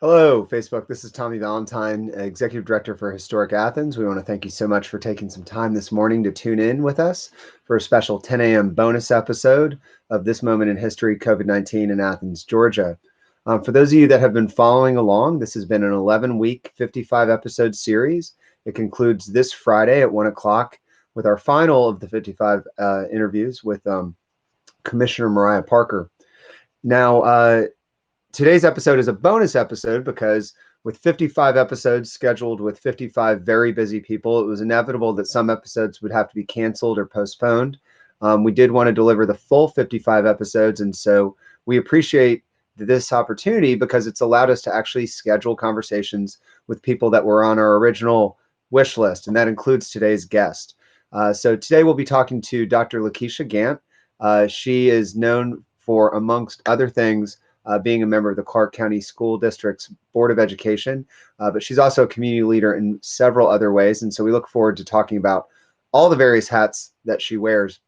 Hello, Facebook. This is Tommy Valentine, Executive Director for Historic Athens. We want to thank you so much for taking some time this morning to tune in with us for a special 10 a.m. bonus episode of This Moment in History, COVID-19 in Athens, Georgia. For those of you that have been following along, this has been an 11-week, 55-episode series. It concludes this Friday at 1 o'clock with our final of the 55 interviews with Commissioner Mariah Parker. Now, today's episode is a bonus episode because with 55 episodes scheduled with 55 very busy people, it was inevitable that some episodes would have to be canceled or postponed. We did want to deliver the full 55 episodes, and so we appreciate this opportunity because it's allowed us to actually schedule conversations with people that were on our original wish list, and that includes today's guest. So today we'll be talking to Dr. Lakeisha Gantt. She is known for, amongst other things, being a member of the Clark County School District's Board of Education, but she's also a community leader in several other ways. And so we look forward to talking about all the various hats that she wears.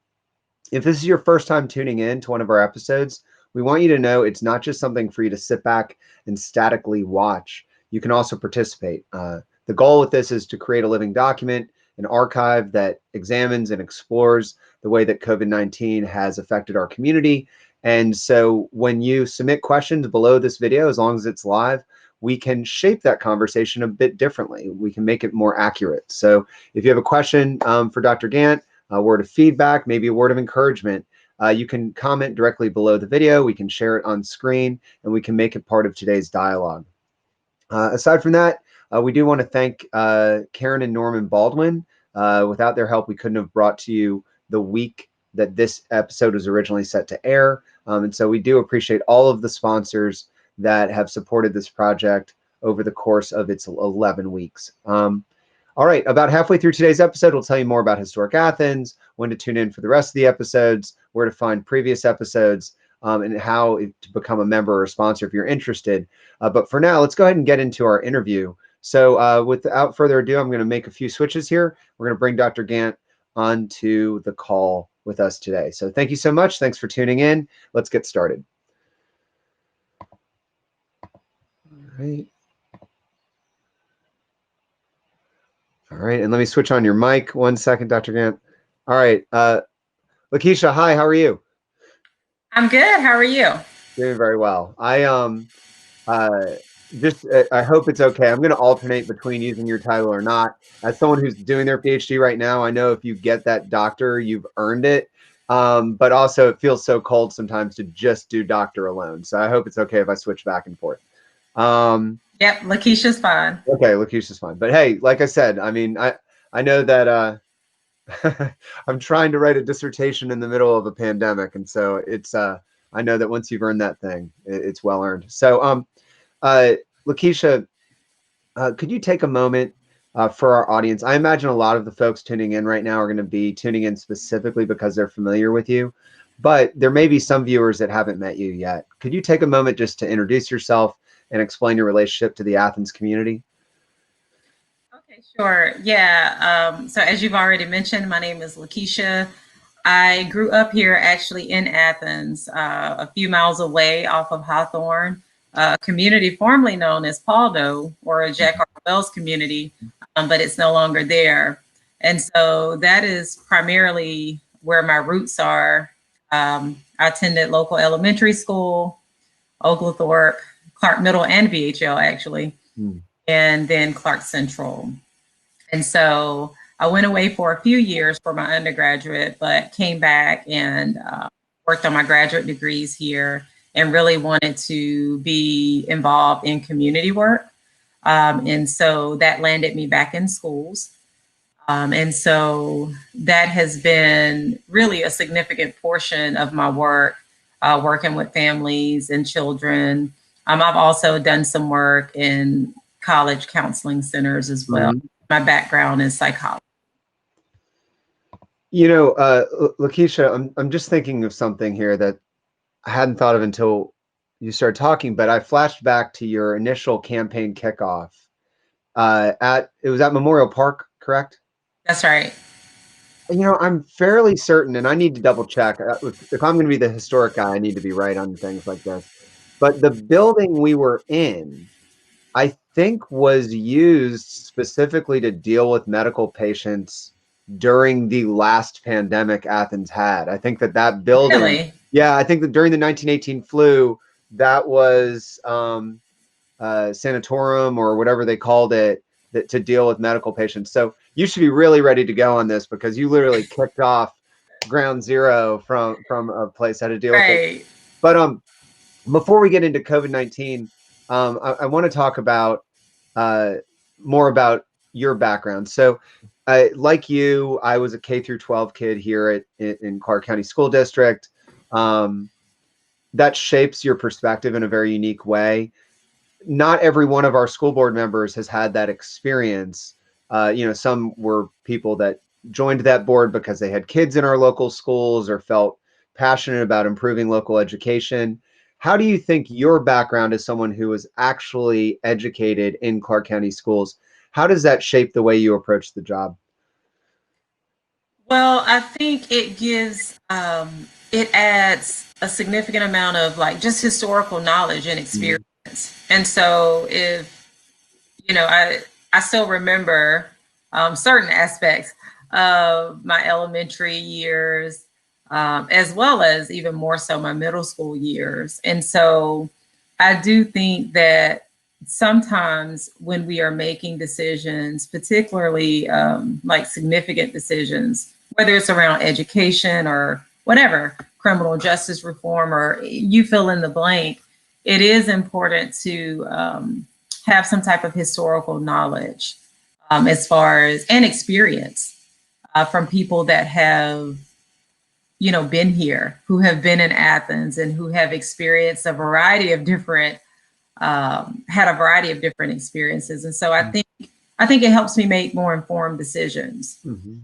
If this is your first time tuning in to one of our episodes, we want you to know it's not just something for you to sit back and statically watch. You can also participate. The goal with this is to create a living document, an archive that examines and explores the way that COVID-19 has affected our community. And so when you submit questions below this video, as long as it's live, we can shape that conversation a bit differently. We can make it more accurate. So if you have a question for Dr. Gantt, a word of feedback, maybe a word of encouragement, you can comment directly below the video. We can share it on screen, and we can make it part of today's dialogue. Aside from that, we do want to thank Karen and Norman Baldwin. Without their help, we couldn't have brought to you the week that this episode was originally set to air. And so we do appreciate all of the sponsors that have supported this project over the course of its 11 weeks. All right, about halfway through today's episode, we'll tell you more about Historic Athens, when to tune in for the rest of the episodes, where to find previous episodes, and how to become a member or a sponsor if you're interested. But for now, let's go ahead and get into our interview. So without further ado, I'm going to make a few switches here. We're going to bring Dr. Gantt onto the call with us today. So thank you so much. Thanks for tuning in. Let's get started. All right. All right, and let me switch on your mic. 1 second, Dr. Gantt. All right, Lakeisha, hi, how are you? I'm good. How are you? Doing very well. I hope it's okay. I'm going to alternate between using your title or not. As someone who's doing their PhD right now, I know if you get that doctor, you've earned it. But also it feels so cold sometimes to just do doctor alone. So I hope it's okay if I switch back and forth. Yep, Lakeisha's fine. Okay, Lakeisha's fine. But hey, like I said, I mean, I know that I'm trying to write a dissertation in the middle of a pandemic. And so it's I know that once you've earned that thing, it's well earned. So Lakeisha, could you take a moment for our audience? I imagine a lot of the folks tuning in right now are going to be tuning in specifically because they're familiar with you, but there may be some viewers that haven't met you yet. Could you take a moment just to introduce yourself and explain your relationship to the Athens community? Okay, sure. Yeah. So as you've already mentioned, my name is Lakeisha. I grew up here actually in Athens, a few miles away off of Hawthorne, a community formerly known as Paldo or Jack R. Wells community, but it's no longer there. And so that is primarily where my roots are. I attended local elementary school, Oglethorpe, Clark Middle, and VHL actually, and then Clark Central. And so I went away for a few years for my undergraduate, but came back and worked on my graduate degrees here and really wanted to be involved in community work. And so that landed me back in schools. And so that has been really a significant portion of my work, working with families and children. I've also done some work in college counseling centers as well. My background is psychology. You know, Lakeisha, I'm just thinking of something here that I hadn't thought of until you started talking, but I flashed back to your initial campaign kickoff it was at Memorial Park, correct? That's right. You know, I'm fairly certain, and I need to double check. If I'm going to be the historic guy, I need to be right on things like this. But the building we were in I think was used specifically to deal with medical patients during the last pandemic Athens had. I think that that building, Really? yeah, I think that during the 1918 flu, that was sanatorium or whatever they called it, that, to deal with medical patients. So you should be really ready to go on this, because you literally kicked off ground zero from a place how to deal with it. Right. But before we get into COVID-19, I want to talk about uh, more about your background. So, like you, I was a K through 12 kid here in Clark County School District. Um, that shapes your perspective in a very unique way. Not every one of our school board members has had that experience. Some were people that joined that board because they had kids in our local schools or felt passionate about improving local education. How do you think your background as someone who was actually educated in Clark County schools, how does that shape the way you approach the job? Well, I think it adds a significant amount of like just historical knowledge and experience. Mhm. And so if, I still remember certain aspects of my elementary years, as well as even more so my middle school years. And so I do think that sometimes when we are making decisions, particularly like significant decisions, whether it's around education or whatever, criminal justice reform, or you fill in the blank, it is important to have some type of historical knowledge as far as and experience from people that have been here, who have been in Athens and who have experienced a variety of different had a variety of different experiences. And so I think it helps me make more informed decisions. Mhm.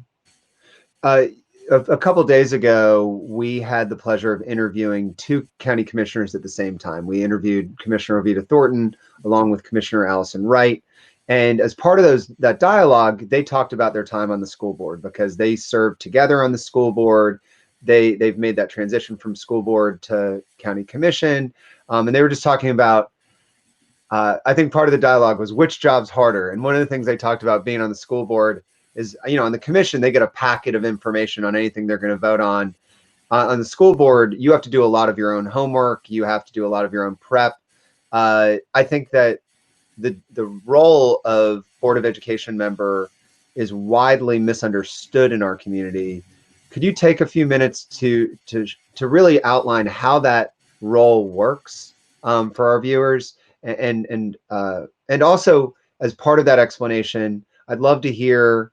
Uh, a couple days ago, we had the pleasure of interviewing two county commissioners at the same time. We interviewed Commissioner Ovita Thornton along with Commissioner Allison Wright. And as part of that dialogue, they talked about their time on the school board because they served together on the school board. They've made that transition from school board to county commission. And they were just talking about, I think part of the dialogue was which job's harder. And one of the things they talked about being on the school board is, on the commission, they get a packet of information on anything they're going to vote on. On the school board, you have to do a lot of your own homework. You have to do a lot of your own prep. I think that the role of Board of Education member is widely misunderstood in our community. Could you take a few minutes to really outline how that role works for our viewers, and also as part of that explanation, I'd love to hear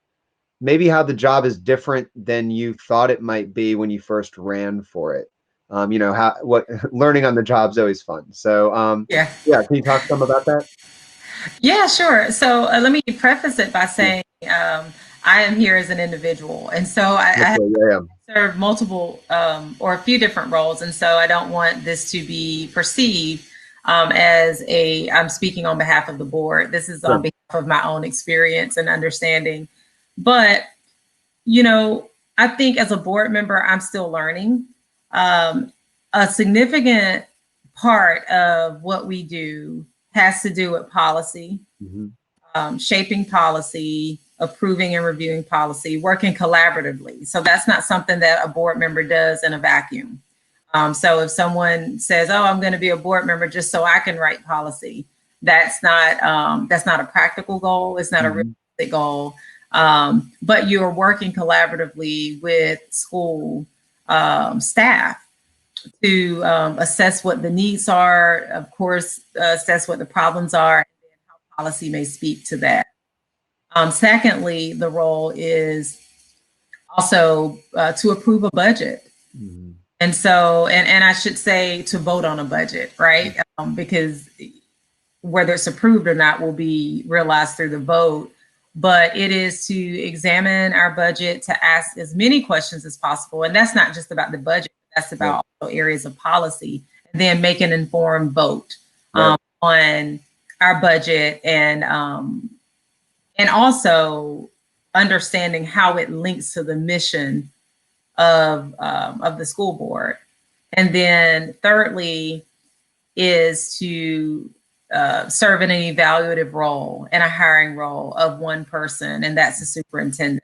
maybe how the job is different than you thought it might be when you first ran for it. How what learning on the job is always fun. So Yeah. yeah, can you talk some about that? Yeah, sure. So let me preface it by Yeah, saying I am here as an individual. And so I have okay, yeah, served multiple or a few different roles. And so I don't want this to be perceived as I'm speaking on behalf of the board. This is on sure. behalf of my own experience and understanding. But, you know, I think as a board member, I'm still learning. A significant part of what we do has to do with policy, Mhm. shaping policy, approving and reviewing policy, working collaboratively. So that's not something that a board member does in a vacuum. So if someone says, "Oh, I'm going to be a board member just so I can write policy," that's not a practical goal. It's not a Mhm. realistic goal. But you are working collaboratively with school staff to assess what the needs are, of course, assess what the problems are, and then how policy may speak to that. Secondly, the role is also to approve a budget. Mhm. And so, and I should say to vote on a budget, right? Because whether it's approved or not will be realized through the vote. But it is to examine our budget, to ask as many questions as possible. And that's not just about the budget, that's Right, about also areas of policy, and then make an informed vote right. on our budget, and also understanding how it links to the mission of the school board. And then thirdly is to serve in an evaluative role and a hiring role of one person, and that's the superintendent.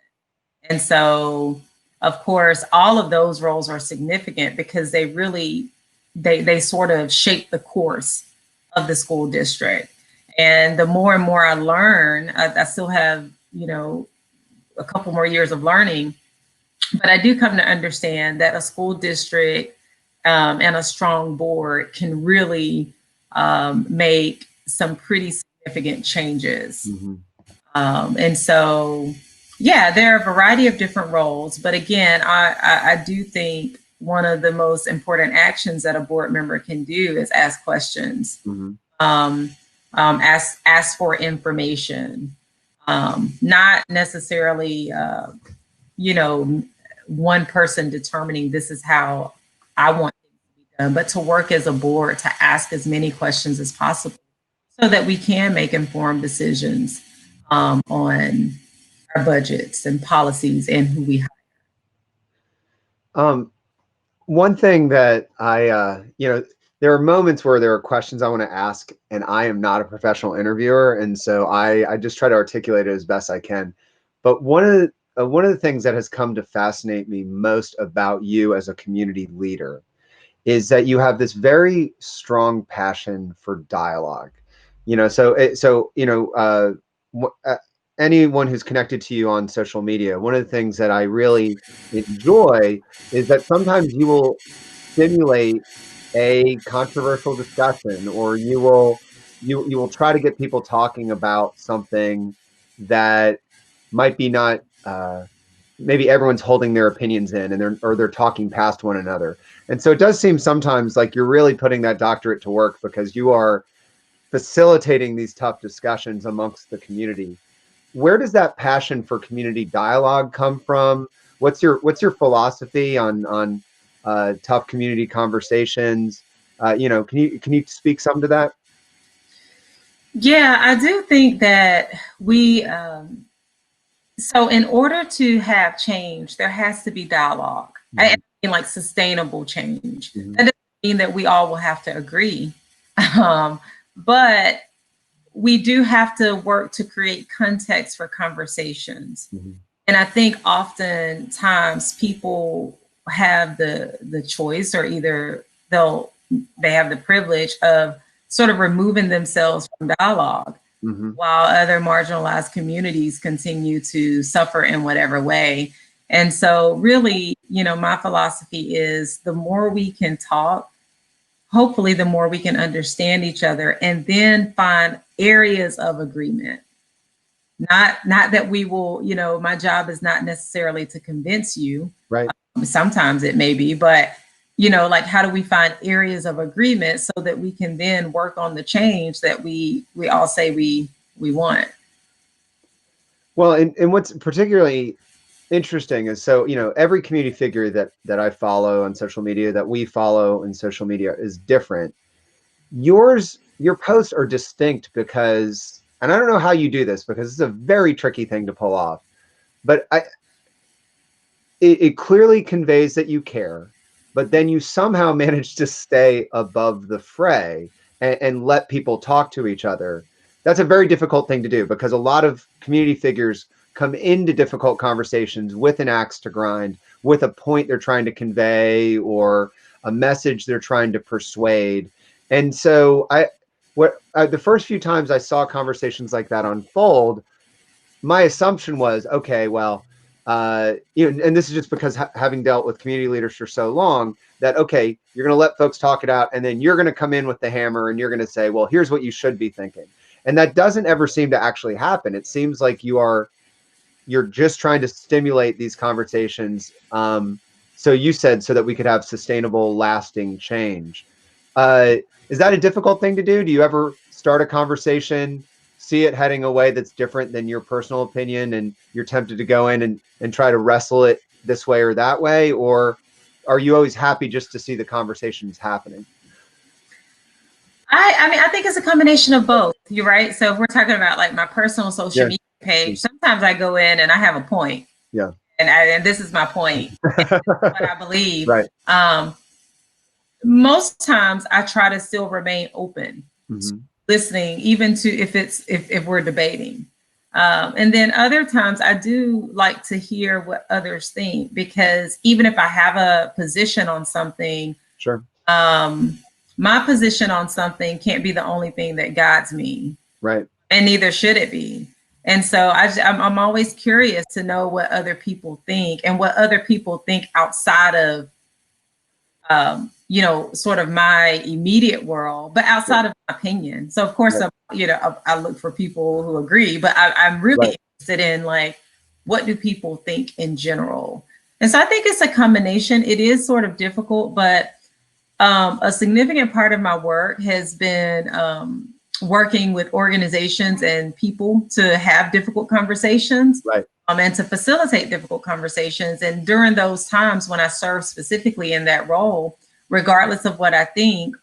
And so, of course, all of those roles are significant because they really, they sort of shape the course of the school district. And the more and more I learn, I still have, a couple more years of learning, but I do come to understand that a school district and a strong board can really make some pretty significant changes. Mm-hmm. And so, yeah, there are a variety of different roles. But again, I do think one of the most important actions that a board member can do is ask questions, Mm-hmm. Ask for information, not necessarily, one person determining this is how I want things to be done, but to work as a board to ask as many questions as possible so that we can make informed decisions on our budgets and policies and who we hire. One thing that there are moments where there are questions I want to ask, and I am not a professional interviewer, and so I just try to articulate it as best I can. But one of the things that has come to fascinate me most about you as a community leader is that you have this very strong passion for dialogue. Anyone who's connected to you on social media, one of the things that I really enjoy is that sometimes you will stimulate a controversial discussion, or you will try to get people talking about something that might be not maybe everyone's holding their opinions in, and they're talking past one another. And so it does seem sometimes like you're really putting that doctorate to work because you are facilitating these tough discussions amongst the community. Where does that passion for community dialogue come from? What's your philosophy on tough community conversations? Can you speak some to that? Yeah, I do think that so in order to have change, there has to be dialogue. I mean, like sustainable change. Mm-hmm. That doesn't mean that we all will have to agree, but we do have to work to create context for conversations. Mm-hmm. And I think oftentimes people have the choice, or either they have the privilege of sort of removing themselves from dialogue, Mm-hmm. while other marginalized communities continue to suffer in whatever way. And so really, my philosophy is the more we can talk, hopefully the more we can understand each other and then find areas of agreement. Not that we will, my job is not necessarily to convince you. Right. Sometimes it may be, but like, how do we find areas of agreement so that we can then work on the change that we all say we want? Well, and what's particularly interesting is, so every community figure that I follow on social media, that we follow in social media, is different. Your posts are distinct because, and I don't know how you do this because it's a very tricky thing to pull off, but it clearly conveys that you care, but then you somehow manage to stay above the fray and let people talk to each other. That's a very difficult thing to do because a lot of community figures come into difficult conversations with an axe to grind, with a point they're trying to convey or a message they're trying to persuade. And so the first few times I saw conversations like that unfold, my assumption was, okay, well, and this is just because having dealt with community leaders for so long, that, okay, you're going to let folks talk it out, and then you're going to come in with the hammer and you're going to say, well, here's what you should be thinking. And that doesn't ever seem to actually happen. It seems like you're just trying to stimulate these conversations. So you said, so that we could have sustainable, lasting change. Is that a difficult thing to do? Do you ever start a conversation, see it heading a way that's different than your personal opinion, and you're tempted to go in and try to wrestle it this way or that way? Or are you always happy just to see the conversations happening? I mean, I think it's a combination of both. You're right. So if we're talking about like my personal social media page, sometimes I go in and I have a point. Yeah. And this is my point. What I believe. Right. Most times I try to still remain open. Mm-hmm. listening, even to if we're debating. And then other times I do like to hear what others think, because even if I have a position on something, Sure. My position on something can't be the only thing that guides me, Right. and neither should it be. And so I'm always curious to know what other people think, and what other people think outside of, sort of my immediate world, but Right. outside of my opinion. So of course, Right. I look for people who agree, but I'm Right. really interested in, like, what do people think in general? And so I think it's a combination. It is sort of difficult, but a significant part of my work has been working with organizations and people to have difficult conversations, Right. and to facilitate difficult conversations. And during those times when I serve specifically in that role, regardless of what I think,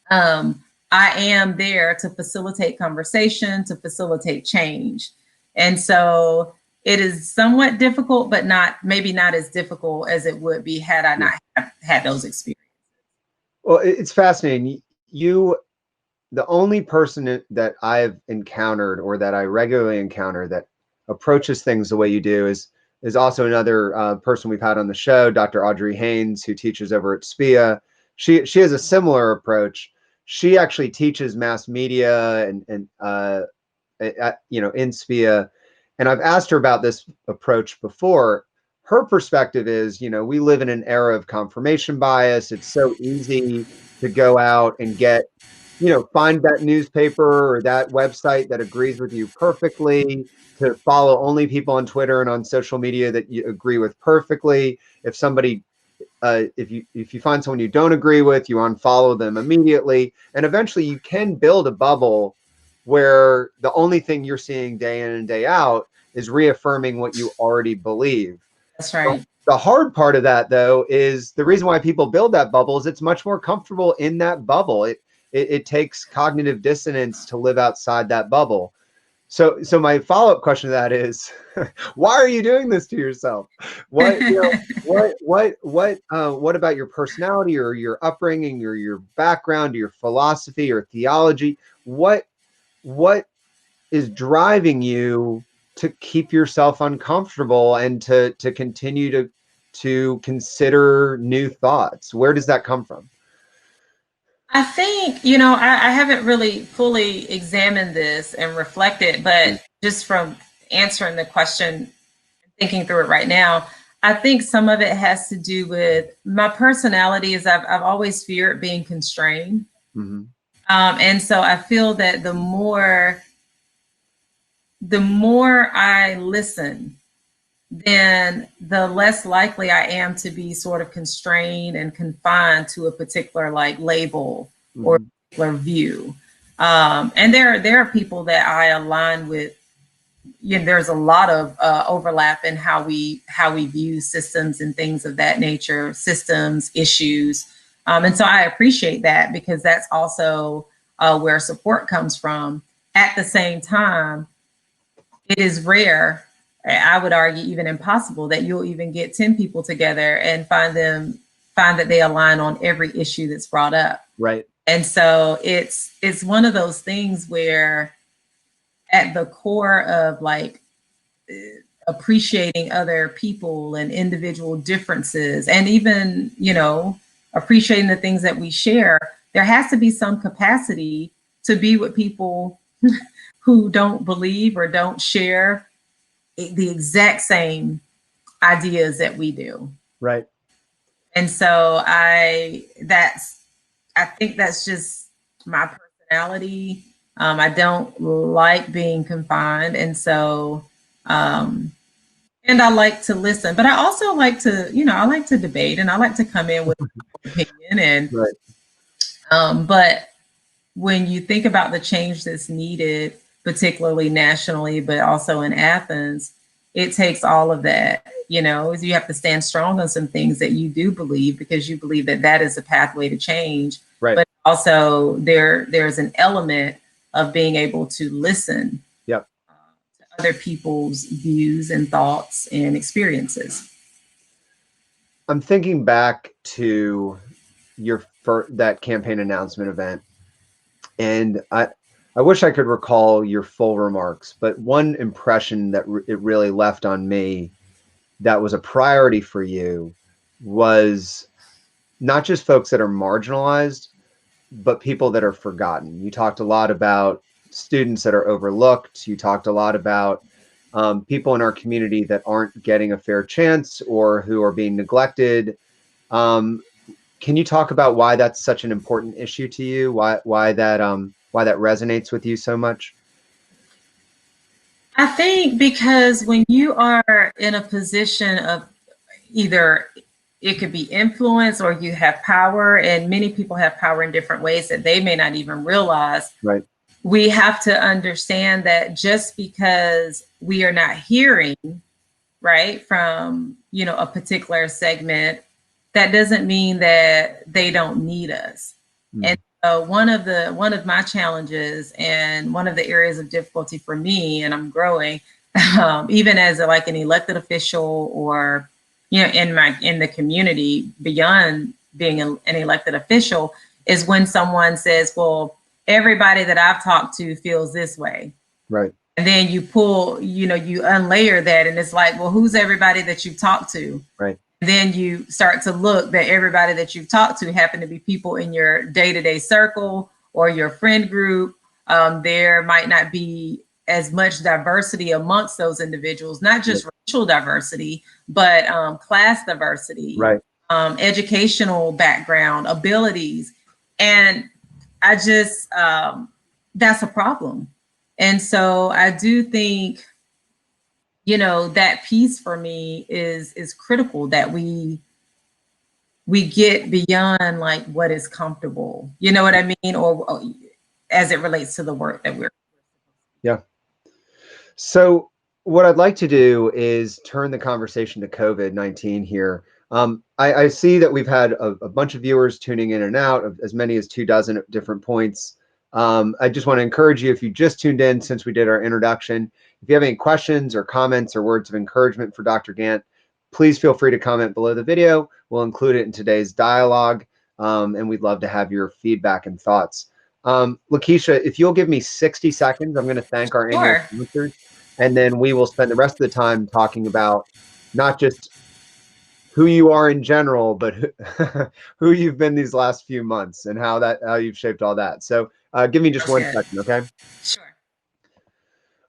I am there to facilitate conversation, to facilitate change. And so it is somewhat difficult, but maybe not as difficult as it would be had I Yeah. not had those experiences. Well, it's fascinating. You, the only person that I've encountered, or that I regularly encounter, that approaches things the way you do is also another person we've had on the show, Dr. Audrey Haynes, who teaches over at SPIA. She has a similar approach. She actually teaches mass media and in SPIA, and I've asked her about this approach before. Her perspective is, we live in an era of confirmation bias. It's so easy to go out and get, find that newspaper or that website that agrees with you perfectly, to follow only people on Twitter and on social media that you agree with perfectly. If you find someone you don't agree with, you unfollow them immediately, and eventually you can build a bubble where the only thing you're seeing day in and day out is reaffirming what you already believe. That's right. The hard part of that, though, is the reason why people build that bubble is it's much more comfortable in that bubble. It takes cognitive dissonance to live outside that bubble. So my follow-up question to that is, why are you doing this to yourself? What you know, what about your personality or your upbringing or your background, or your philosophy or theology? What is driving you to keep yourself uncomfortable and to continue to consider new thoughts? Where does that come from? I think, I haven't really fully examined this and reflected, Mm. but just from answering the question, thinking through it right now, I think some of it has to do with my personality. Is I've always feared being constrained. Mhm. And so I feel that the more I listen, then the less likely I am to be sort of constrained and confined to a particular, like, label or Mhm. particular view. And there are people that I align with. There's a lot of overlap in how we view systems and things of that nature, systems, issues. And so I appreciate that, because that's also where support comes from. At the same time, it is rare, I would argue even impossible, that you'll even get 10 people together and find that they align on every issue that's brought up. Right. And so it's one of those things where, at the core of, like, appreciating other people and individual differences, and even, appreciating the things that we share, there has to be some capacity to be with people who don't believe or don't share the exact same ideas that we do. Right. And so I think that's just my personality. I don't like being confined, and so and I like to listen, but I also like to, I like to debate, and I like to come in with my opinion. And Right. but when you think about the change that's needed, particularly nationally, but also in Athens, it takes all of that. You have to stand strong on some things that you do believe, because you believe that that is a pathway to change. Right. But also there's an element of being able to listen Yep. to other people's views and thoughts and experiences. I'm thinking back to that campaign announcement event, And I wish I could recall your full remarks, but one impression that it really left on me that was a priority for you was not just folks that are marginalized, but people that are forgotten. You talked a lot about students that are overlooked. You talked a lot about people in our community that aren't getting a fair chance or who are being neglected. Um, can you talk about why that's such an important issue to you? Why that resonates with you so much? I think because when you are in a position of either it could be influence or you have power, and many people have power in different ways that they may not even realize. Right. We have to understand that just because we are not hearing right from a particular segment, that doesn't mean that they don't need us. Mm. And so one of my challenges and one of the areas of difficulty for me, and I'm growing, even as like an elected official or in the community beyond being an elected official, is when someone says, well, everybody that I've talked to feels this way. Right. And then you pull, you unlayer that, and it's like, well, who's everybody that you've talked to? Right. And then you start to look that everybody that you've talked to happen to be people in your day-to-day circle or your friend group. There might not be as much diversity amongst those individuals, not just racial diversity, but class diversity, Right. educational background, abilities. And I just, that's a problem. And so I do think, that piece for me is critical, that we get beyond like what is comfortable. You know what I mean? Or as it relates to the work that we're. Yeah. So what I'd like to do is turn the conversation to COVID-19 here. I see that we've had a bunch of viewers tuning in and out, of as many as 24 at different points. I just want to encourage you, if you just tuned in since we did our introduction, if you have any questions or comments or words of encouragement for Dr. Gantt, please feel free to comment below the video. We'll include it in today's dialogue, and we'd love to have your feedback and thoughts. Lakeisha, if you'll give me 60 seconds, I'm going to thank our annual Sure. sponsors, and then we will spend the rest of the time talking about not just who you are in general, but who you've been these last few months and how you've shaped all that. So give me just That's 1 second, okay? Sure.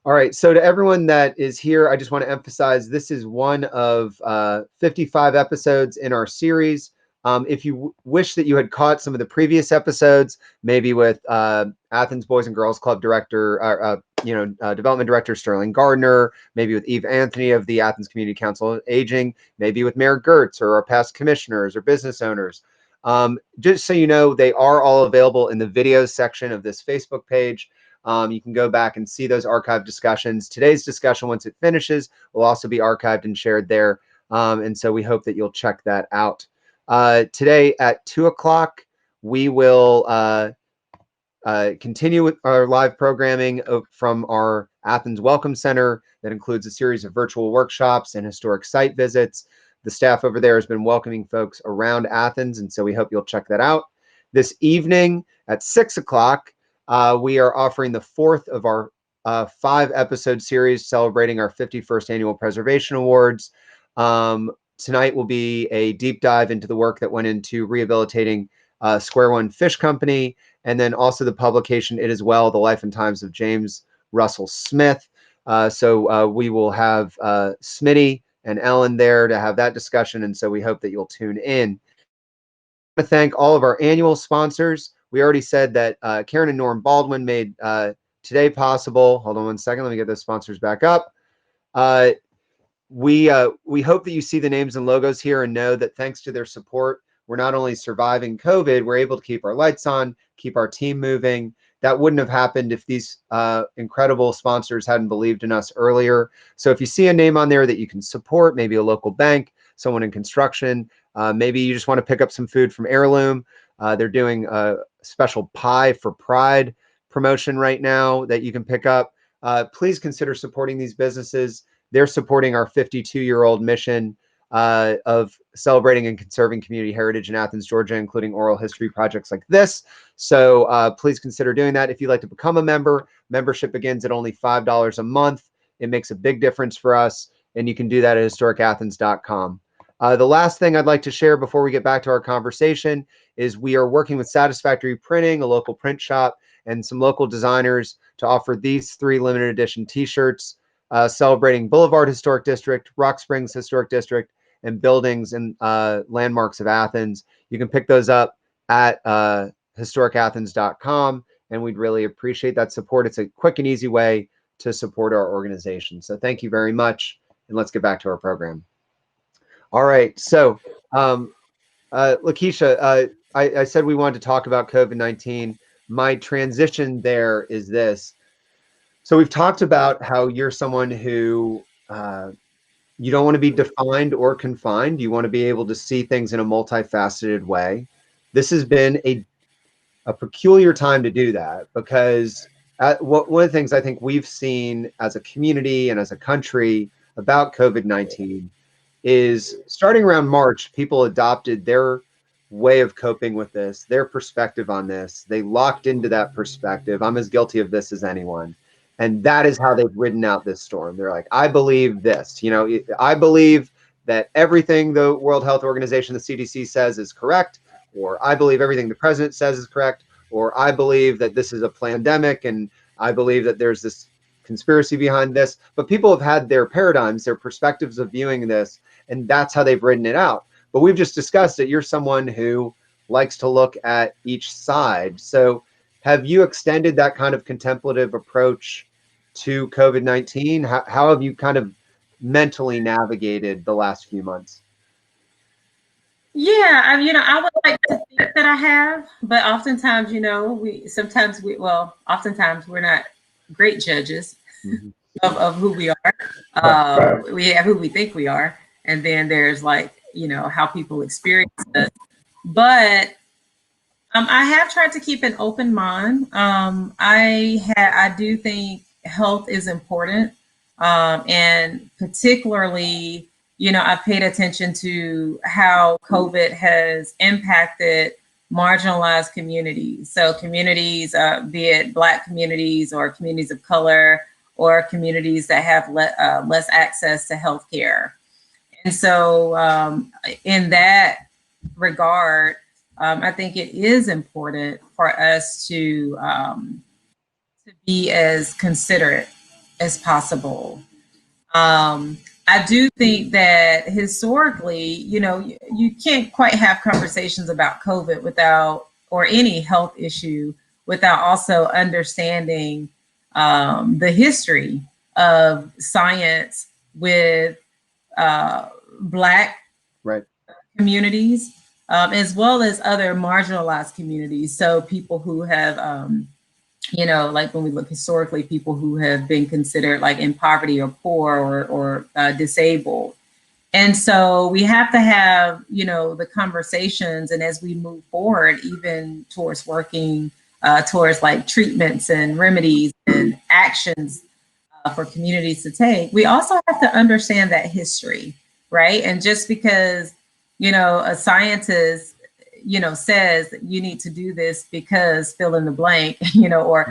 All right, so to everyone that is here, I just want to emphasize this is one of 55 episodes in our series. If you wish that you had caught some of the previous episodes, maybe with Athens Boys and Girls Club director, development director Sterling Gardner, maybe with Eve Anthony of the Athens Community Council on Aging, maybe with Mayor Gantts or our past commissioners or business owners. Just so you know, they are all available in the videos section of this Facebook page. You can go back and see those archived discussions. Today's discussion, once it finishes, will also be archived and shared there. And so we hope that you'll check that out. Today at 2 o'clock, we will continue with our live programming from our Athens Welcome Center that includes a series of virtual workshops and historic site visits. The staff over there has been welcoming folks around Athens, and so we hope you'll check that out. This evening at 6 o'clock, we are offering the fourth of our 5-episode series celebrating our 51st Annual Preservation Awards. Tonight will be a deep dive into the work that went into rehabilitating Square One Fish Company, and then also the publication It Is Well, The Life and Times of James Russell Smith. So we will have Smitty and Ellen there to have that discussion, and so we hope that you'll tune in. I want to thank all of our annual sponsors. We already said that Karen and Norm Baldwin made today possible. Hold on 1 second. Let me get those sponsors back up. We hope that you see the names and logos here and know that thanks to their support, we're not only surviving COVID, we're able to keep our lights on, keep our team moving. That wouldn't have happened if these incredible sponsors hadn't believed in us earlier. So if you see a name on there that you can support, maybe a local bank, someone in construction, maybe you just want to pick up some food from Heirloom. They're doing a special Pie for Pride promotion right now that you can pick up. Please consider supporting these businesses. They're supporting our 52-year-old mission of celebrating and conserving community heritage in Athens, Georgia, including oral history projects like this. So please consider doing that. If you'd like to become a member, membership begins at only $5 a month. It makes a big difference for us, and you can do that at historicathens.com. The last thing I'd like to share before we get back to our conversation is we are working with Satisfactory Printing, a local print shop, and some local designers to offer these 3 limited edition t-shirts celebrating Boulevard Historic District, Rock Springs Historic District, and buildings and landmarks of Athens. You can pick those up at historicathens.com, and we'd really appreciate that support. It's a quick and easy way to support our organization. So thank you very much, and let's get back to our program. All right, so Lakeisha, I said we wanted to talk about COVID-19. My transition there is this. So we've talked about how you're someone who you don't want to be defined or confined. You want to be able to see things in a multifaceted way. This has been a peculiar time to do that because one of the things I think we've seen as a community and as a country about COVID-19 is starting around March, people adopted their way of coping with this, their perspective on this. They locked into that perspective. I'm as guilty of this as anyone. And that is how they've ridden out this storm. They're like, I believe this. You know, I believe that everything the World Health Organization, the CDC says is correct, or I believe everything the president says is correct, or I believe that this is a pandemic and I believe that there's this conspiracy behind this. But people have had their paradigms, their perspectives of viewing this, and that's how they've ridden it out. But we've just discussed that you're someone who likes to look at each side. So have you extended that kind of contemplative approach to COVID-19? How have you kind of mentally navigated the last few months? Yeah, I would like to think that I have, but oftentimes, oftentimes we're not great judges of who we are. We have who we think we are, and then there's like, how people experience us. But I have tried to keep an open mind. I do think health is important, and particularly, I paid attention to how COVID has impacted marginalized communities. So communities, be it Black communities or communities of color or communities that have less access to healthcare. And so, in that regard, I think it is important for us to be as considerate as possible. I do think that historically, you can't quite have conversations about COVID without, or any health issue, without also understanding the history of science with Black communities, as well as other marginalized communities. So people who have, like when we look historically, people who have been considered like in poverty or poor or disabled. And so we have to have, the conversations. And as we move forward, even towards working towards like treatments and remedies and actions for communities to take, we also have to understand that history, right? And just because, a scientist, says you need to do this because fill in the blank, or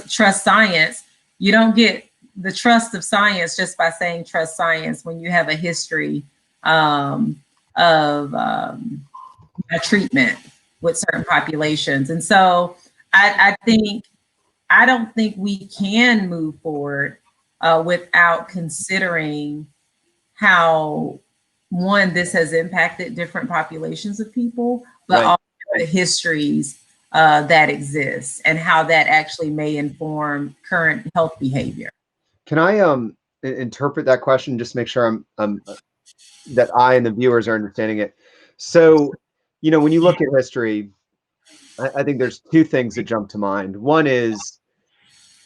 trust science, you don't get the trust of science just by saying trust science when you have a history of a treatment with certain populations. And so I don't think we can move forward without considering how, one, this has impacted different populations of people, but also the histories that exist and how that actually may inform current health behavior. Can I interpret that question, just make sure I'm that I and the viewers are understanding it? So, when you look at history, I think there's two things that jump to mind. One is,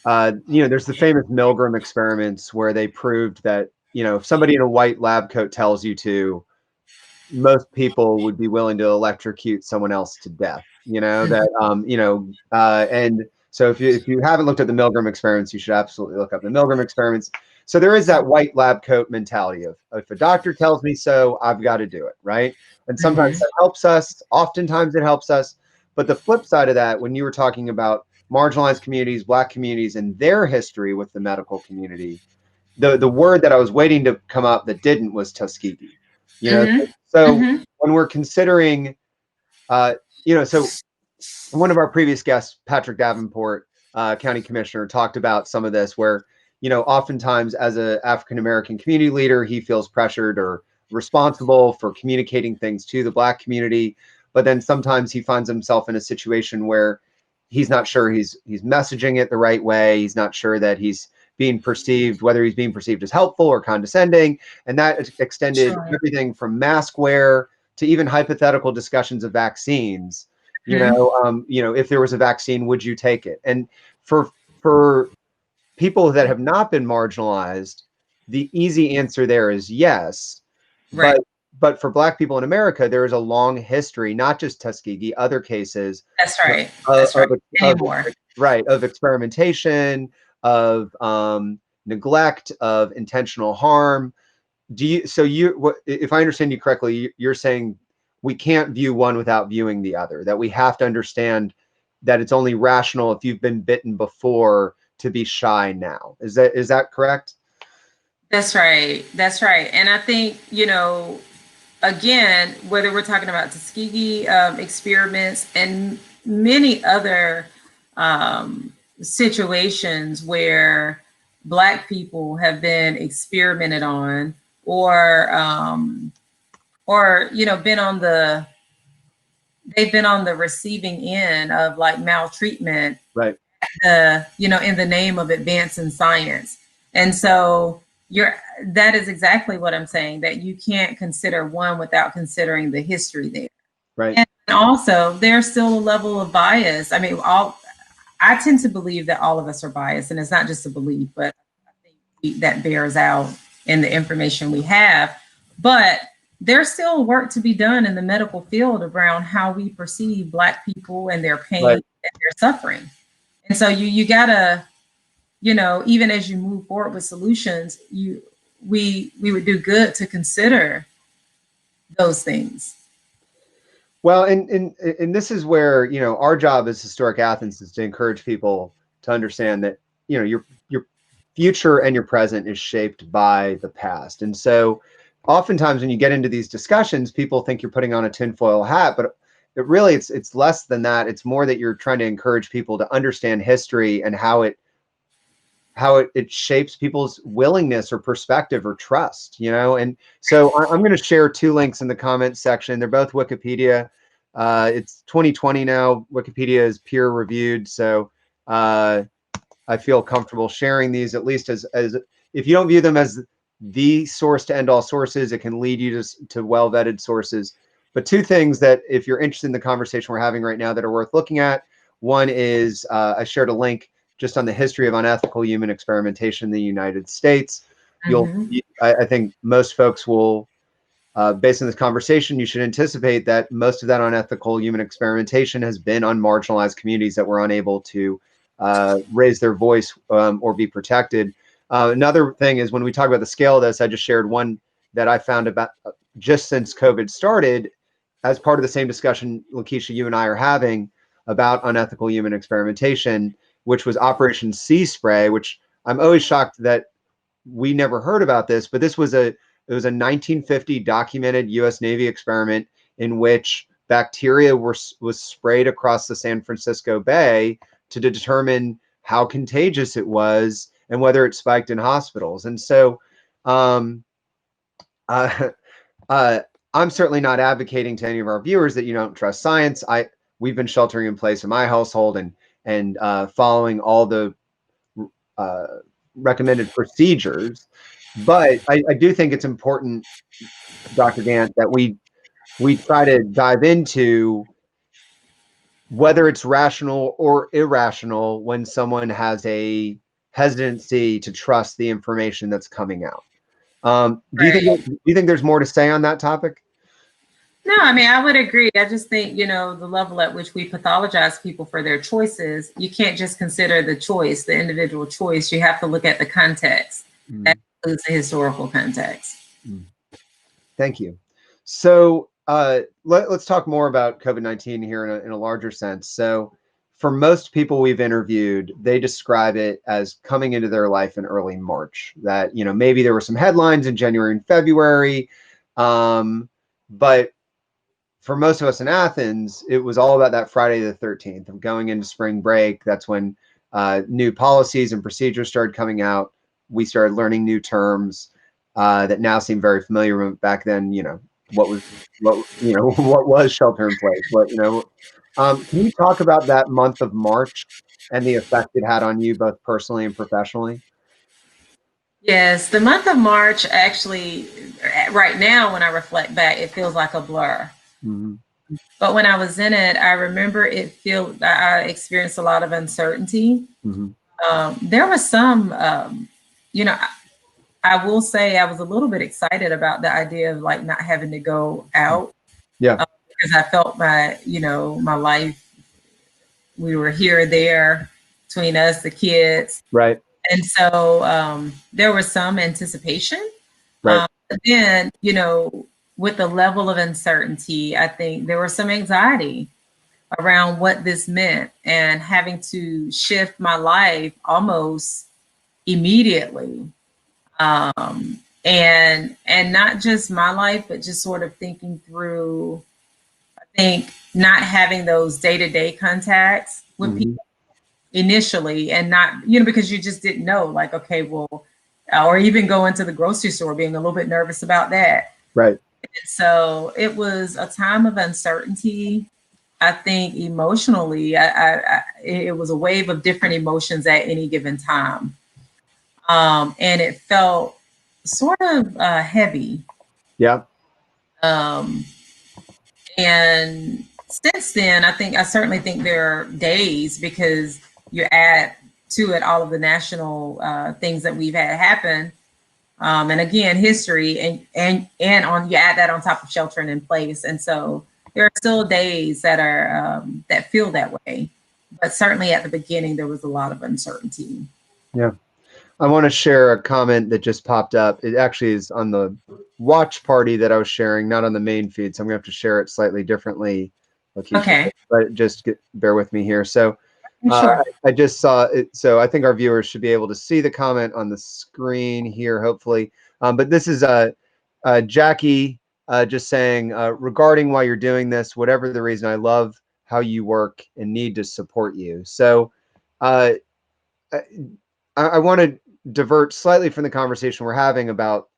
there's the famous Milgram experiments where they proved that, if somebody in a white lab coat tells you to, most people would be willing to electrocute someone else to death. And so if you haven't looked at the Milgram experiments, you should absolutely look up the Milgram experiments. So there is that white lab coat mentality of if a doctor tells me so, I've got to do it, right? And sometimes Mm-hmm. that helps us. Oftentimes it helps us. But the flip side of that, when you were talking about marginalized communities, Black communities, and their history with the medical community, the word that I was waiting to come up that didn't was Tuskegee. You know, Mm-hmm. so Mm-hmm. when we're considering, so one of our previous guests, Patrick Davenport, county commissioner, talked about some of this where, oftentimes as an African American community leader, he feels pressured or responsible for communicating things to the Black community. But then sometimes he finds himself in a situation where he's not sure he's messaging it the right way. He's not sure that he's being perceived, whether he's being perceived as helpful or condescending. And that extended Sure. everything from mask wear to even hypothetical discussions of vaccines. Mm-hmm. If there was a vaccine, would you take it? And for people that have not been marginalized, the easy answer there is yes. Right. But for Black people in America, there is a long history, not just Tuskegee, other cases That's right. of That's right. of, Anymore. right, of experimentation, of neglect, of intentional harm. If I understand you correctly, you're saying we can't view one without viewing the other, that we have to understand that it's only rational if you've been bitten before to be shy now. Is that correct? That's right. That's right. And I think, again, whether we're talking about Tuskegee experiments and many other situations where Black people have been experimented on, or been on the they've been on the receiving end of like maltreatment, Right. in the name of advancing science. And so that is exactly what I'm saying, that you can't consider one without considering the history there. Right. And also there's still a level of bias. I mean, I tend to believe that all of us are biased, and it's not just a belief, but I think that bears out in the information we have. But there's still work to be done in the medical field around how we perceive Black people and their pain Right. and their suffering. And so you gotta, even as you move forward with solutions, we would do good to consider those things. Well, and this is where, our job as Historic Athens is to encourage people to understand that, your future and your present is shaped by the past. And so oftentimes when you get into these discussions, people think you're putting on a tinfoil hat, but it's less than that. It's more that you're trying to encourage people to understand history and how it shapes people's willingness or perspective or trust, And so I'm going to share two links in the comments section. They're both Wikipedia. It's 2020 now. Wikipedia is peer reviewed, so I feel comfortable sharing these, at least as if you don't view them as the source to end all sources, it can lead you to well-vetted sources. But two things that, if you're interested in the conversation we're having right now, that are worth looking at. One is I shared a link just on the history of unethical human experimentation in the United States. Mm-hmm. I think most folks will, based on this conversation, you should anticipate that most of that unethical human experimentation has been on marginalized communities that were unable to raise their voice or be protected. Another thing is, when we talk about the scale of this, I just shared one that I found about just since COVID started, as part of the same discussion, Lakeisha, you and I are having about unethical human experimentation, which was Operation Sea Spray, which I'm always shocked that we never heard about this, but it was a 1950 documented U.S. Navy experiment in which bacteria was sprayed across the San Francisco Bay to determine how contagious it was and whether it spiked in hospitals. And so, um, uh, uh, I'm certainly not advocating to any of our viewers that you don't trust science. We've been sheltering in place in my household and following all the uh, recommended procedures. But I do think it's important, Dr. Gantt, that we try to dive into whether it's rational or irrational when someone has a hesitancy to trust the information that's coming out. Right. Do you think there's more to say on that topic? No, I mean, I would agree. I just think, the level at which we pathologize people for their choices, you can't just consider the choice, the individual choice. You have to look at the context. That includes the historical context. Thank you. So let's talk more about COVID-19 here in a larger sense. So for most people we've interviewed, they describe it as coming into their life in early March, that, you know, maybe there were some headlines in January and February, but for most of us in Athens, it was all about that Friday the 13th of going into spring break. That's when new policies and procedures started coming out. We started learning new terms that now seem very familiar. Back then, you know, what was shelter in place? Can you talk about that month of March and the effect it had on you both personally and professionally? Yes, the month of March actually, right now, when I reflect back, it feels like a blur. Mm-hmm. But when I was in it, I remember I experienced a lot of uncertainty. Mm-hmm. There was some, you know, I will say I was a little bit excited about the idea of like not having to go out. Yeah. Because I felt my life, we were here or there between us, the kids. Right. And so there was some anticipation. Right. But then, with the level of uncertainty, I think there was some anxiety around what this meant and having to shift my life almost immediately. And not just my life, but just sort of thinking through, I think, not having those day-to-day contacts with Mm-hmm. people initially, and not, because you just didn't know, like, okay, well, or even go into the grocery store, being a little bit nervous about that. Right. And so it was a time of uncertainty. I think emotionally, it was a wave of different emotions at any given time. And it felt sort of heavy. Yeah. And since then, I certainly think there are days, because you add to it all of the national things that we've had happen. And again, history, and on, you add that on top of sheltering in place. And so there are still days that are that feel that way. But certainly at the beginning, there was a lot of uncertainty. Yeah. I want to share a comment that just popped up. It actually is on the watch party that I was sharing, not on the main feed. So I'm going to have to share it slightly differently, Lakeisha. Okay. But just bear with me here. So Sure. I just saw it. So I think our viewers should be able to see the comment on the screen here, hopefully. But this is Jackie just saying, regarding why you're doing this, whatever the reason, I love how you work and need to support you. So uh, I want to divert slightly from the conversation we're having about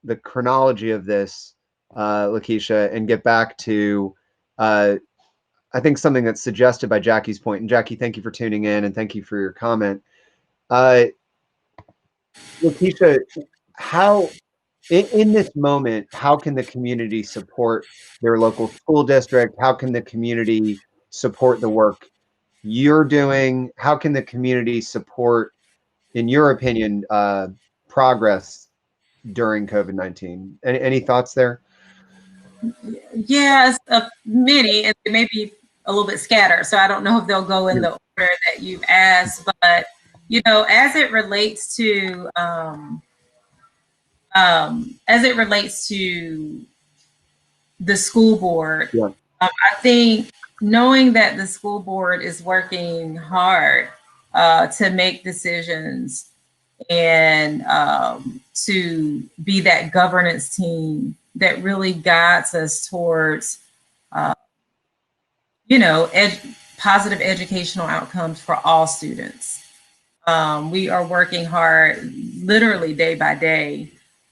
the chronology of this, Lakeisha, and get back to, I think, something that's suggested by Jackie's point. And Jackie, thank you for tuning in, and thank you for your comment. Lakeisha, how, in this moment, how can the community support their local school district? How can the community support the work you're doing? How can the community support, in your opinion, progress during COVID-19? Any thoughts there? Yes, many, and they may be a little bit scattered. So I don't know if they'll go in the order that you've asked, but as it relates to the school board, Yeah. I think knowing that the school board is working hard to make decisions and to be that governance team that really guides us towards, positive educational outcomes for all students. We are working hard, literally day by day.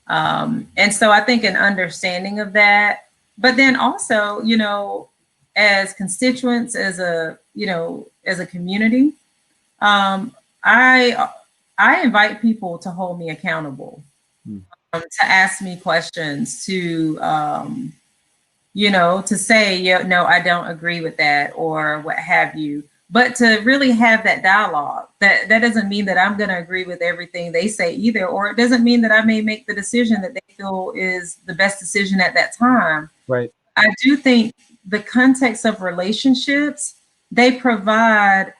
And so I think an understanding of that, but then also, as constituents, as a community, I invite people to hold me accountable, to ask me questions, to say, yeah, no, I don't agree with that, or what have you. But to really have that dialogue. That doesn't mean that I'm going to agree with everything they say either, or it doesn't mean that I may make the decision that they feel is the best decision at that time. Right. I do think the context of relationships, they provide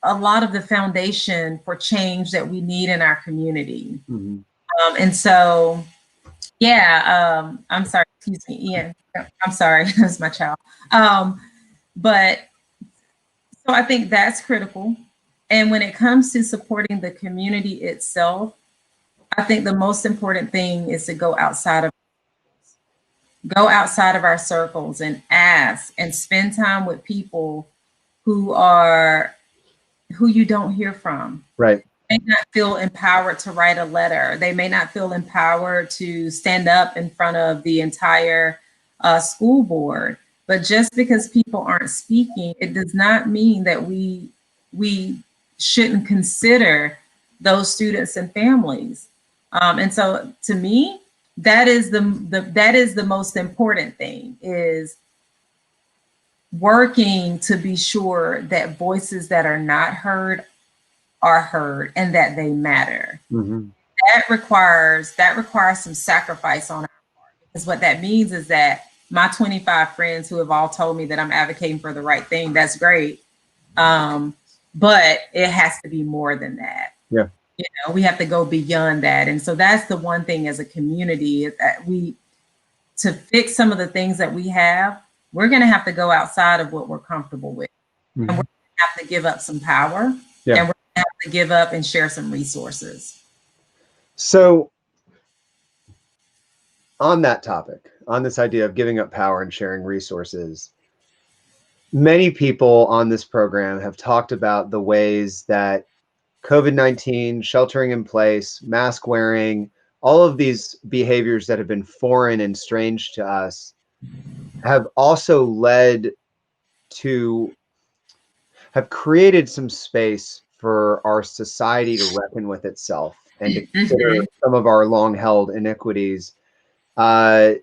a lot of the foundation for change that we need in our community. Mm-hmm. And so, yeah, I'm sorry, excuse me, Ian. I'm sorry, that's my child. But so I think that's critical. And when it comes to supporting the community itself, I think the most important thing is to go outside of our circles and ask and spend time with people who are who you don't hear from. Right. They may not feel empowered to write a letter. They may not feel empowered to stand up in front of the entire school board. But just because people aren't speaking, it does not mean that we shouldn't consider those students and families. And so, to me, that is that is the most important thing, is working to be sure that voices that are not heard are heard and that they matter. Mm-hmm. That requires some sacrifice on our part, because what that means is that my 25 friends who have all told me that I'm advocating for the right thing, that's great. But it has to be more than that. Yeah. You know, we have to go beyond that. And so that's the one thing as a community, is that to fix some of the things that we have, we're going to have to go outside of what we're comfortable with. Mm-hmm. And we're going to have to give up some power. Yeah. And we're going to have to give up and share some resources. So on that topic, on this idea of giving up power and sharing resources, many people on this program have talked about the ways that COVID-19, sheltering in place, mask wearing, all of these behaviors that have been foreign and strange to us have also have created some space for our society to reckon with itself and to consider some of our long-held iniquities. And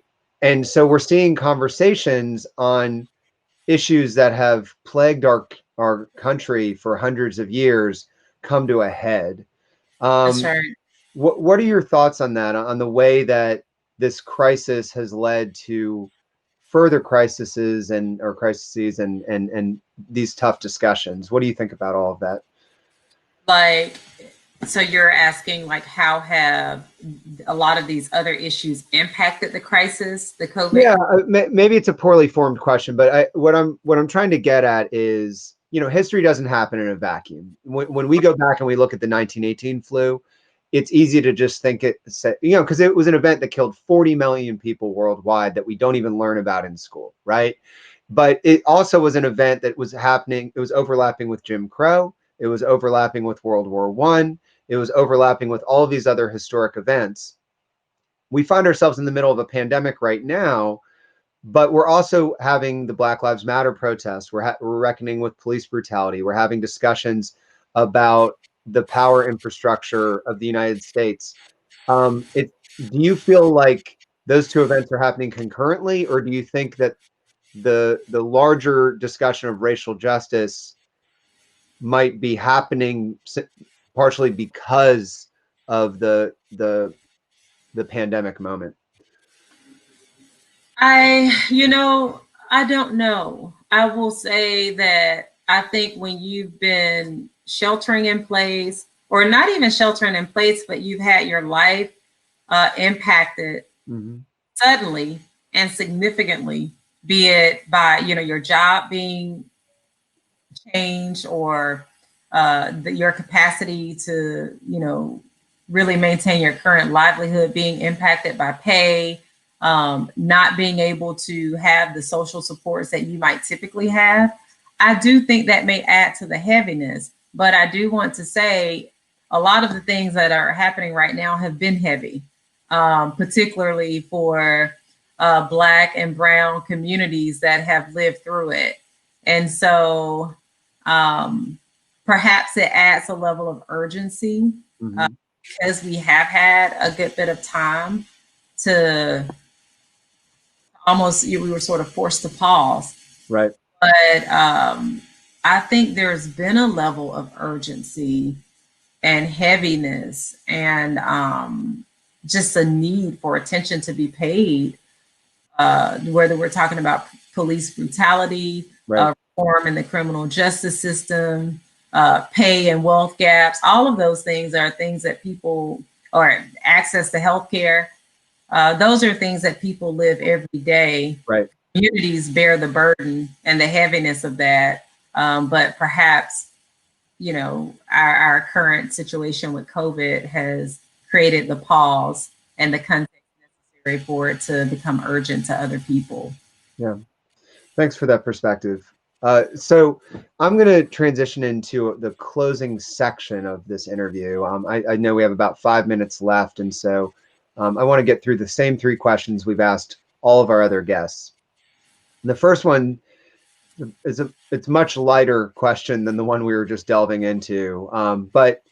so we're seeing conversations on issues that have plagued our country for hundreds of years come to a head. That's right. What are your thoughts on that, on the way that this crisis has led to further crises and these tough discussions? What do you think about all of that? Like, so you're asking, like, how have a lot of these other issues impacted the crisis, the COVID? Yeah, maybe it's a poorly formed question, but what I'm trying to get at is, history doesn't happen in a vacuum. When we go back and we look at the 1918 flu, it's easy to just think because it was an event that killed 40 million people worldwide that we don't even learn about in school, right? But it also was an event that was happening. It was overlapping with Jim Crow. It was overlapping with World War I. It was overlapping with all of these other historic events. We find ourselves in the middle of a pandemic right now, but we're also having the Black Lives Matter protests. We're reckoning with police brutality. We're having discussions about the power infrastructure of the United States. Do you feel like those two events are happening concurrently, or do you think that the larger discussion of racial justice might be happening partially because of the pandemic moment? I don't know. I will say that I think when you've been sheltering in place, or not even sheltering in place, but you've had your life impacted suddenly and significantly, be it by, your job being changed, or your capacity to, really maintain your current livelihood being impacted by pay, not being able to have the social supports that you might typically have. I do think that may add to the heaviness, but I do want to say a lot of the things that are happening right now have been heavy, particularly for Black and Brown communities that have lived through it. And so perhaps it adds a level of urgency, because we have had a good bit of time to we were sort of forced to pause. Right. But I think there's been a level of urgency and heaviness, and just a need for attention to be paid, whether we're talking about police brutality, right, reform in the criminal justice system, pay and wealth gaps. All of those things are things that people, or access to healthcare. Those are things that people live every day. Right. Communities bear the burden and the heaviness of that. But perhaps, our current situation with COVID has created the pause and the context necessary for it to become urgent to other people. Yeah. Thanks for that perspective. So I'm going to transition into the closing section of this interview. I know we have about 5 minutes left, and so I want to get through the same 3 questions we've asked all of our other guests. And the first one is it's much lighter question than the one we were just delving into, but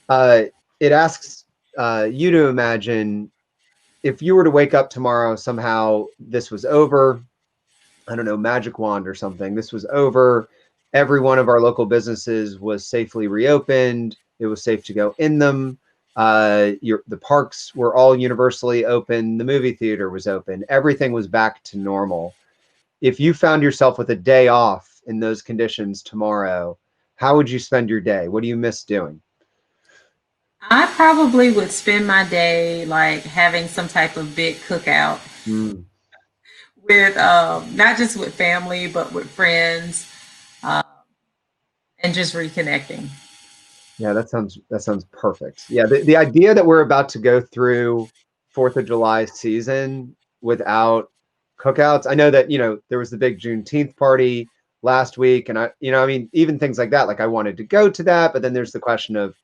it asks you to imagine if you were to wake up tomorrow, somehow this was over. I don't know, magic wand or something. This was over. Every one of our local businesses was safely reopened. It was safe to go in them. The parks were all universally open. The movie theater was open. Everything was back to normal. If you found yourself with a day off in those conditions tomorrow, how would you spend your day? What do you miss doing? I probably would spend my day like having some type of big cookout Mm. with not just with family, but with friends, uh, and just reconnecting. Yeah, that sounds perfect. Yeah, the idea that we're about to go through Fourth of July season without cookouts. I know that there was the big Juneteenth party last week, and I mean, even things like that. Like I wanted to go to that, but then there's the question of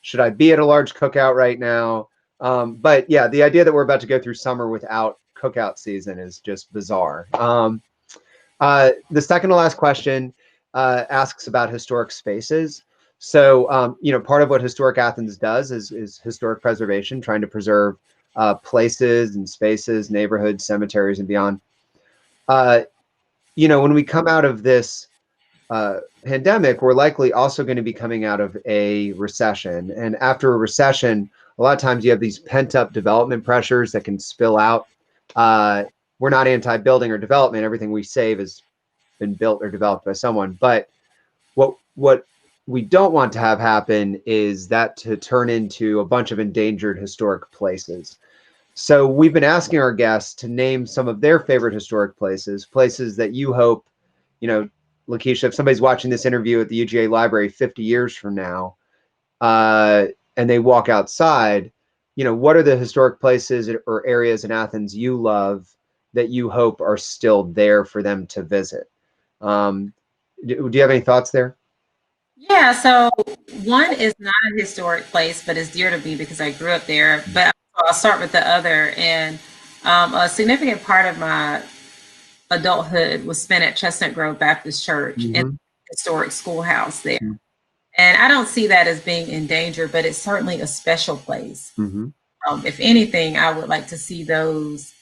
should I be at a large cookout right now? But yeah, the idea that we're about to go through summer without cookout season is just bizarre. The second to last question asks about historic spaces. So, part of what Historic Athens does is historic preservation, trying to preserve places and spaces, neighborhoods, cemeteries, and beyond. Uh, when we come out of this pandemic, we're likely also going to be coming out of a recession. And after a recession, a lot of times you have these pent up development pressures that can spill out. We're not anti building or development. Everything we save has been built or developed by someone. But what we don't want to have happen is that to turn into a bunch of endangered historic places. So we've been asking our guests to name some of their favorite historic places, places that you hope, Lakeisha, if somebody's watching this interview at the UGA library 50 years from now, and they walk outside, what are the historic places or areas in Athens you love that you hope are still there for them to visit? Do you have any thoughts there? Yeah, so one is not a historic place, but it's dear to me because I grew up there. But I'll start with the other. And a significant part of my adulthood was spent at Chestnut Grove Baptist Church in Mm-hmm. the historic schoolhouse there. Mm-hmm. And I don't see that as being in danger, but it's certainly a special place. Mm-hmm. If anything, I would like to see those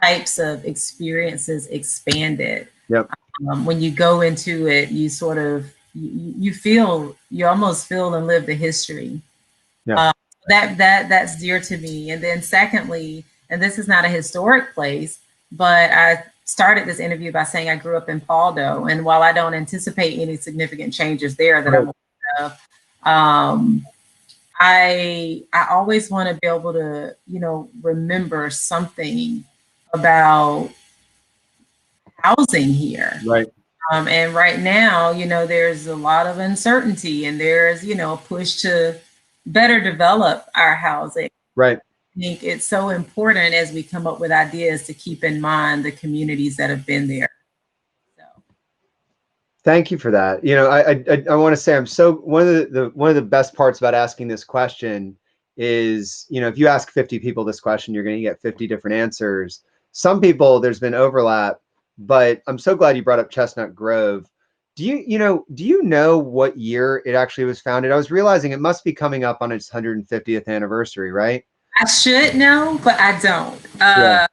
types of experiences expanded. Yep. When you go into it, you sort of you almost feel and live the history. Yeah. Uh, that's dear to me. And then secondly, and this is not a historic place, but I started this interview by saying I grew up in Paldo, and while I don't anticipate any significant changes there that I'm aware of, I always want to be able to remember something about housing here. Right. And right now, there's a lot of uncertainty and there's, a push to better develop our housing. Right. I think it's so important as we come up with ideas to keep in mind the communities that have been there. So. Thank you for that. I want to say I'm so one of the best parts about asking this question is, if you ask 50 people this question, you're going to get 50 different answers. Some people there's been overlap, but I'm so glad you brought up Chestnut Grove. Do you know what year it actually was founded? I was realizing it must be coming up on its 150th anniversary, right? I should know, but I don't. Yeah.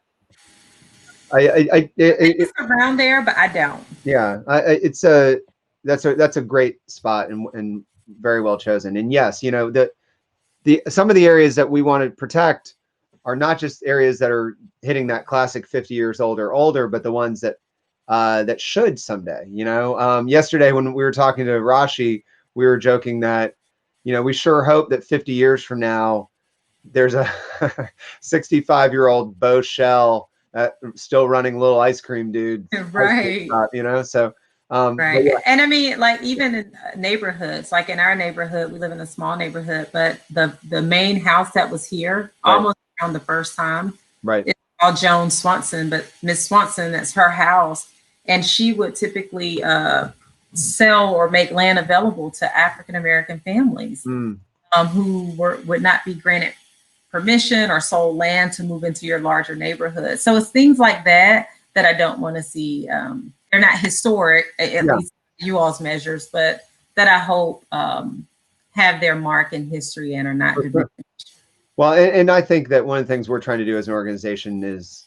It's around there, but I don't. Yeah, that's a great spot and very well chosen. And yes, the some of the areas that we want to protect are not just areas that are hitting that classic 50 years old or older, but the ones that that should someday. Yesterday when we were talking to Rashi, we were joking that, we sure hope that 50 years from now, there's a 65-year-old Bo Shell still running Little Ice Cream Dude ice cream Right. shop, so but Right. yeah, And I mean, like even in neighborhoods, like in our neighborhood, we live in a small neighborhood, but the main house that was here right, almost around the first time, right. it's called Joan Swanson, but Miss Swanson, that's her house. And she would typically sell or make land available to African American families Mm, who would not be granted permission or sold land to move into your larger neighborhood. So it's things like that that I don't want to see. They're not historic, at yeah, least you all's measures, but that I hope have their mark in history and are not for sure. diminished. Well, and I think that one of the things we're trying to do as an organization is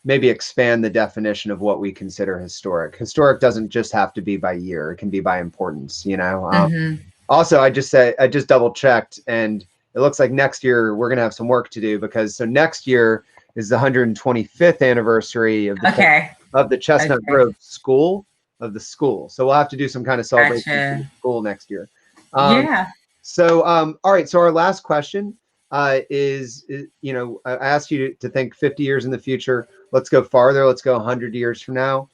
maybe expand the definition of what we consider historic. Historic doesn't just have to be by year; it can be by importance. Mm-hmm. Also, I just double checked, and it looks like next year we're going to have some work to do because next year is the 125th anniversary of Okay. the Chestnut Okay. Grove school. So we'll have to do some kind of celebration for the Gotcha. school next year. Yeah. So all right. So our last question is, I asked you to think 50 years in the future. Let's go farther. Let's go 100 years from now.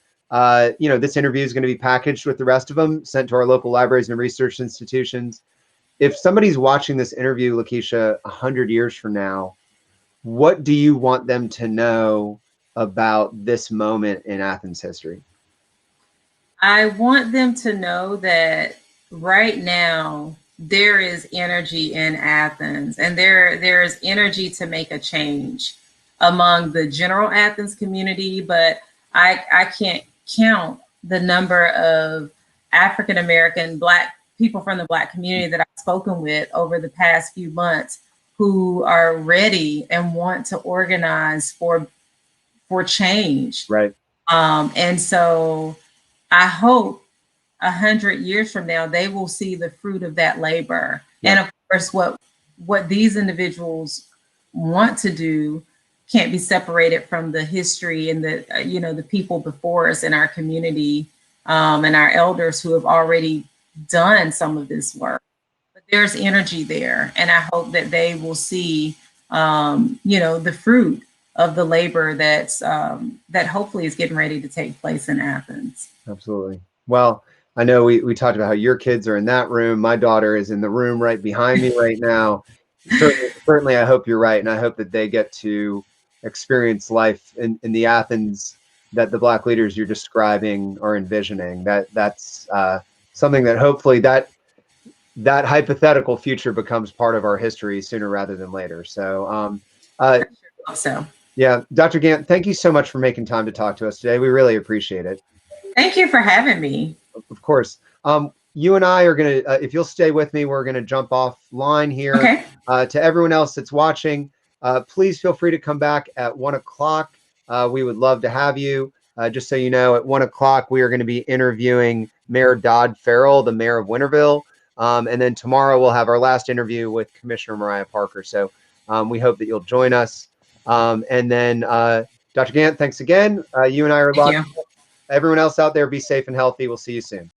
This interview is going to be packaged with the rest of them, sent to our local libraries and research institutions. If somebody's watching this interview, Lakeisha, 100 years from now, what do you want them to know about this moment in Athens history? I want them to know that right now there is energy in Athens and there is energy to make a change among the general Athens community, but I can't count the number of African American Black people from the Black community that I've spoken with over the past few months who are ready and want to organize for change. Right. And so I hope 100 years from now they will see the fruit of that labor. Yeah. And of course, what these individuals want to do can't be separated from the history and the people before us in our community and our elders who have already done some of this work. But there's energy there, and I hope that they will see the fruit of the labor that hopefully is getting ready to take place in Athens. Absolutely. Well, I know we talked about how your kids are in that room. My daughter is in the room right behind me right now. Certainly, I hope you're right, and I hope that they get to experience life in the Athens that the Black leaders you're describing are envisioning. That's something that hopefully that hypothetical future becomes part of our history sooner rather than later. So, So yeah, Dr. Gantt, thank you so much for making time to talk to us today. We really appreciate it. thank you for having me. Of course. You and I are going to, if you'll stay with me, we're going to jump offline here. Okay. To everyone else that's watching, please feel free to come back at 1 o'clock. We would love to have you. Just so you know, at 1 o'clock, we are going to be interviewing Mayor Dodd Farrell, the mayor of Winterville. And then tomorrow we'll have our last interview with Commissioner Mariah Parker. So we hope that you'll join us. And then Dr. Gantt, thanks again. You and I are Thank locked. you. Everyone else out there, be safe and healthy. We'll see you soon.